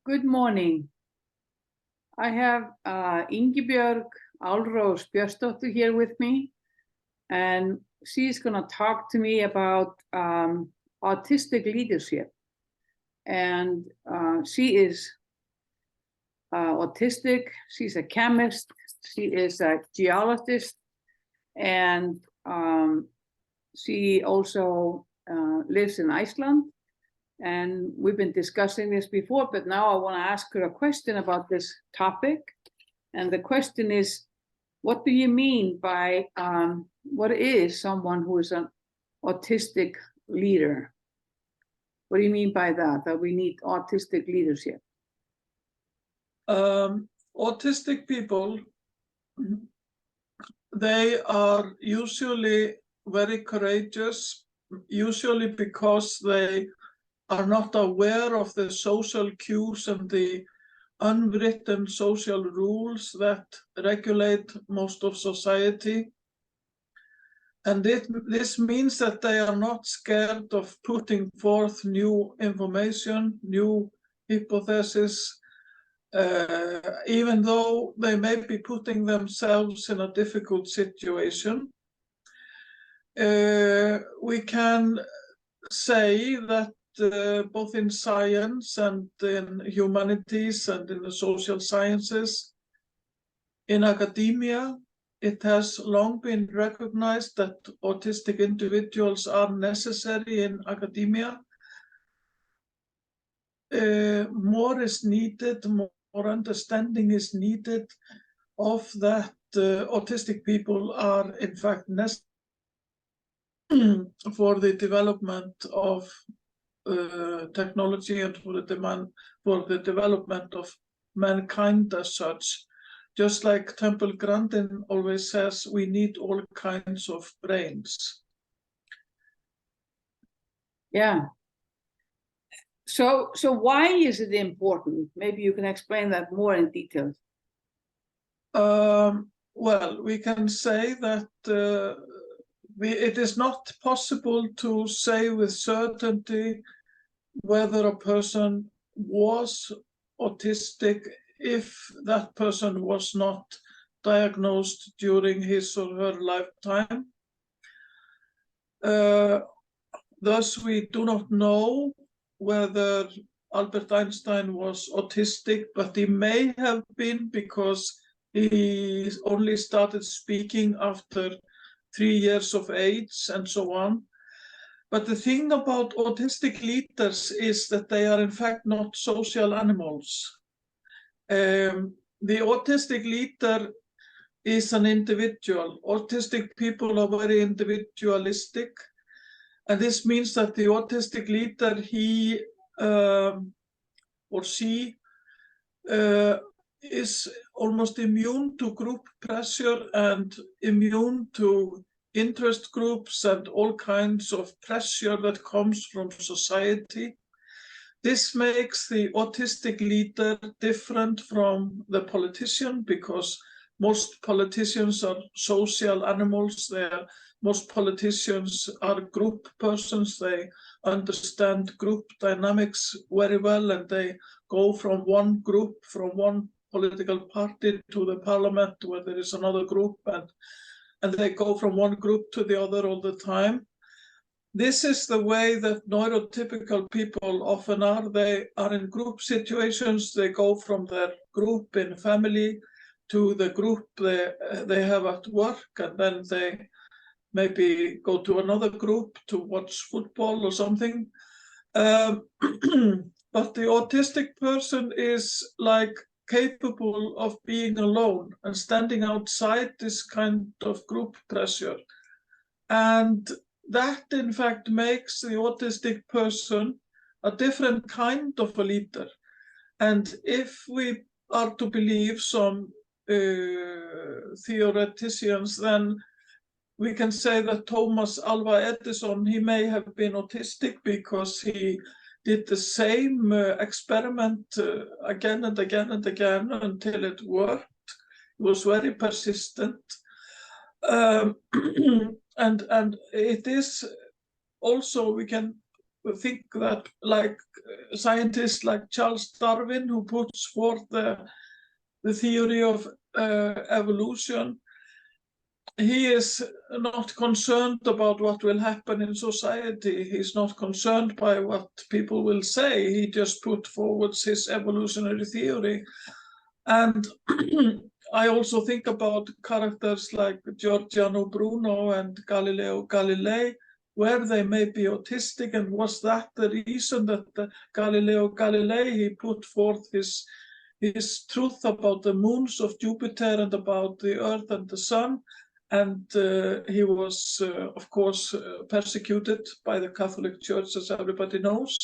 Good morning. I have Ingibjorg Björnsdóttir here with me, and she's going to talk to me about autistic leadership. And she is autistic, she's a chemist, she is a geologist, and she also lives in Iceland. And we've been discussing this before, but now I want to ask her a question about this topic. And the question is, what do you mean by, what is someone who is an autistic leader? What do you mean by that we need autistic leadership? Autistic people, they are usually very courageous, usually because they are not aware of the social cues and the unwritten social rules that regulate most of society. And this means that they are not scared of putting forth new information, new hypotheses, even though they may be putting themselves in a difficult situation. We can say that both in science and in humanities and in the social sciences, in academia, it has long been recognized that autistic individuals are necessary in academia. More is needed, more understanding is needed of that autistic people are in fact necessary for the development of technology and for the development of mankind as such. Just like Temple Grandin always says, we need all kinds of brains. Yeah. So why is it important? Maybe you can explain that more in detail. Well, we can say that it is not possible to say with certainty whether a person was autistic if that person was not diagnosed during his or her lifetime. Thus, we do not know whether Albert Einstein was autistic, but he may have been because he only started speaking after 3 years of age and so on. But the thing about autistic leaders is that they are in fact not social animals. The autistic leader is an individual. Autistic people are very individualistic. And this means that the autistic leader, he or she is almost immune to group pressure and immune to interest groups and all kinds of pressure that comes from society. This makes the autistic leader different from the politician because most politicians are social animals. Most politicians are group persons. They understand group dynamics very well, and they go from one group, from one political party to the parliament where there is another group, and they go from one group to the other all the time. This is the way that neurotypical people often are. They are in group situations. They go from their group in family to the group they have at work, and then they maybe go to another group to watch football or something. But the autistic person is like capable of being alone and standing outside this kind of group pressure. And that, in fact, makes the autistic person a different kind of a leader. And if we are to believe some theoreticians, then we can say that Thomas Alva Edison, he may have been autistic because he did the same experiment again and again and again until it worked. He was very persistent. And it is also, we can think that like scientists like Charles Darwin, who puts forth the theory of evolution, he is not concerned about what will happen in society. He's not concerned by what people will say. He just put forward his evolutionary theory. And I also think about characters like Giordano Bruno and Galileo Galilei, where they may be autistic, and was that the reason that Galileo Galilei, he put forth his truth about the moons of Jupiter and about the Earth and the Sun, and he was, of course, persecuted by the Catholic Church, as everybody knows.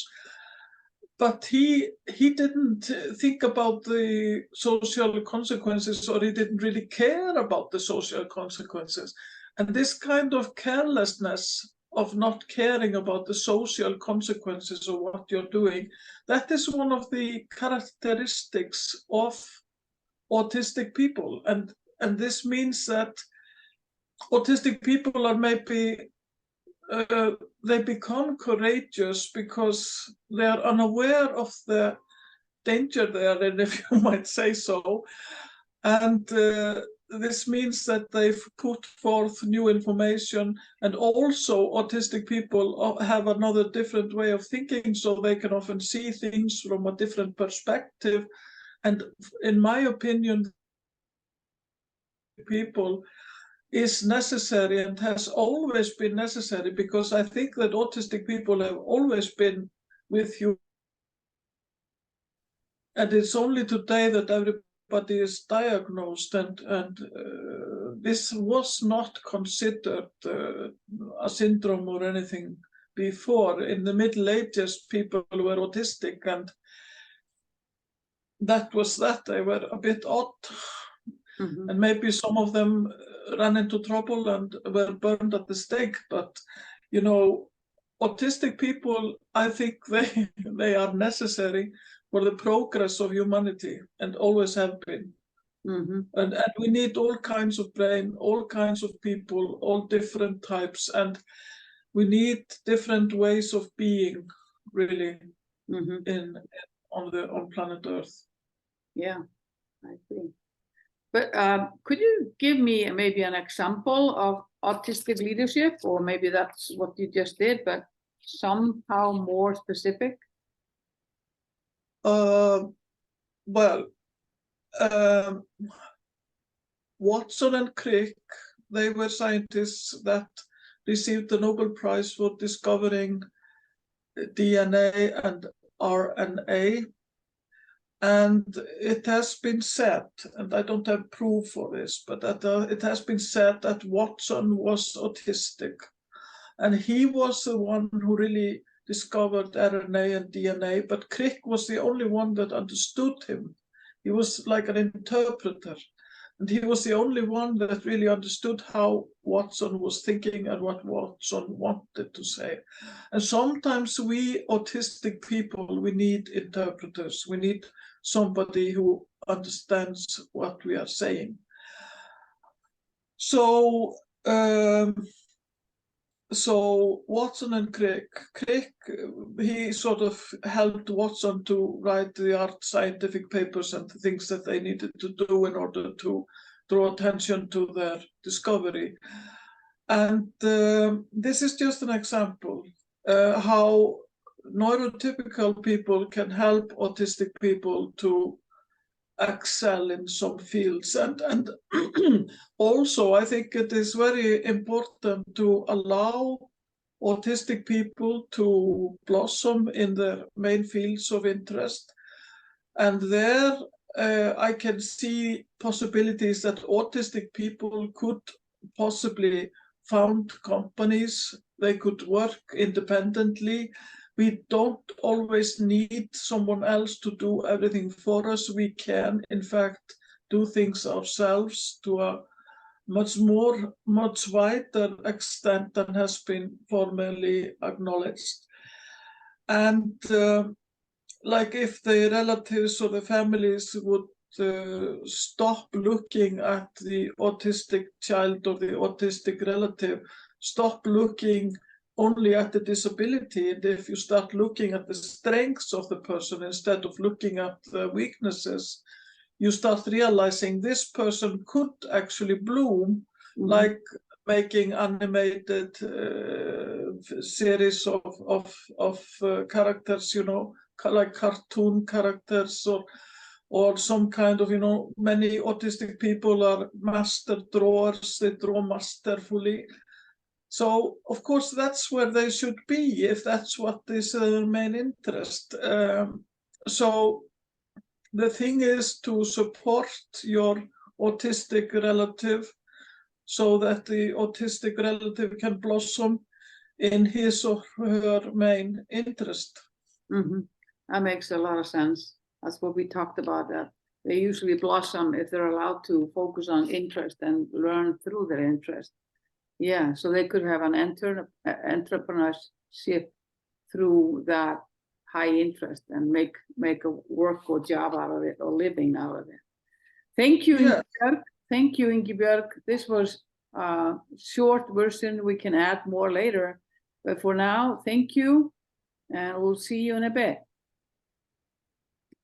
But he didn't think about the social consequences, or he didn't really care about the social consequences. And this kind of carelessness of not caring about the social consequences of what you're doing, that is one of the characteristics of autistic people. And this means that autistic people are maybe they become courageous because they are unaware of the danger they are in, if you might say so. And this means that they've put forth new information, and also autistic people have another different way of thinking, so they can often see things from a different perspective. And in my opinion, people is necessary and has always been necessary, because I think that autistic people have always been with you. And it's only today that everybody is diagnosed, and this was not considered a syndrome or anything before. In the Middle Ages, people were autistic, and that was that. They were a bit odd. Mm-hmm. And maybe some of them ran into trouble and were burned at the stake. But, you know, autistic people, I think they are necessary for the progress of humanity, and always have been. Mm-hmm. And we need all kinds of brain, all kinds of people, all different types, and we need different ways of being, really, mm-hmm. on planet Earth. Yeah, I agree. But could you give me maybe an example of autistic leadership, or maybe that's what you just did, but somehow more specific? Watson and Crick, they were scientists that received the Nobel Prize for discovering DNA and RNA. And it has been said, and I don't have proof for this, but it has been said that Watson was autistic. And he was the one who really discovered RNA and DNA, but Crick was the only one that understood him. He was like an interpreter. And he was the only one that really understood how Watson was thinking and what Watson wanted to say. And sometimes we autistic people, we need interpreters. We need somebody who understands what we are saying. So Watson and Crick, he sort of helped Watson to write the scientific papers and the things that they needed to do in order to draw attention to their discovery. And this is just an example how neurotypical people can help autistic people to excel in some fields. And also, I think it is very important to allow autistic people to blossom in their main fields of interest. And there I can see possibilities that autistic people could possibly found companies. They could work independently. We don't always need someone else to do everything for us. We can, in fact, do things ourselves to a much wider extent than has been formally acknowledged. And like if the relatives or the families would stop looking at the autistic child or the autistic relative, stop looking only at the disability. And if you start looking at the strengths of the person instead of looking at the weaknesses, you start realizing this person could actually bloom, like making animated series of characters, you know, like cartoon characters, or some kind of, you know, many autistic people are master drawers, they draw masterfully. So, of course, that's where they should be, if that's what is their main interest. So the thing is to support your autistic relative so that the autistic relative can blossom in his or her main interest. That makes a lot of sense. That's what we talked about, that they usually blossom if they're allowed to focus on interest and learn through their interest. Yeah, so they could have an entrepreneurship through that high interest and make a work or job out of it, or living out of it. Thank you, Yeah. Ingibjorg. Thank you, Ingibjorg. This was a short version. We can add more later. But for now, thank you, and we'll see you in a bit.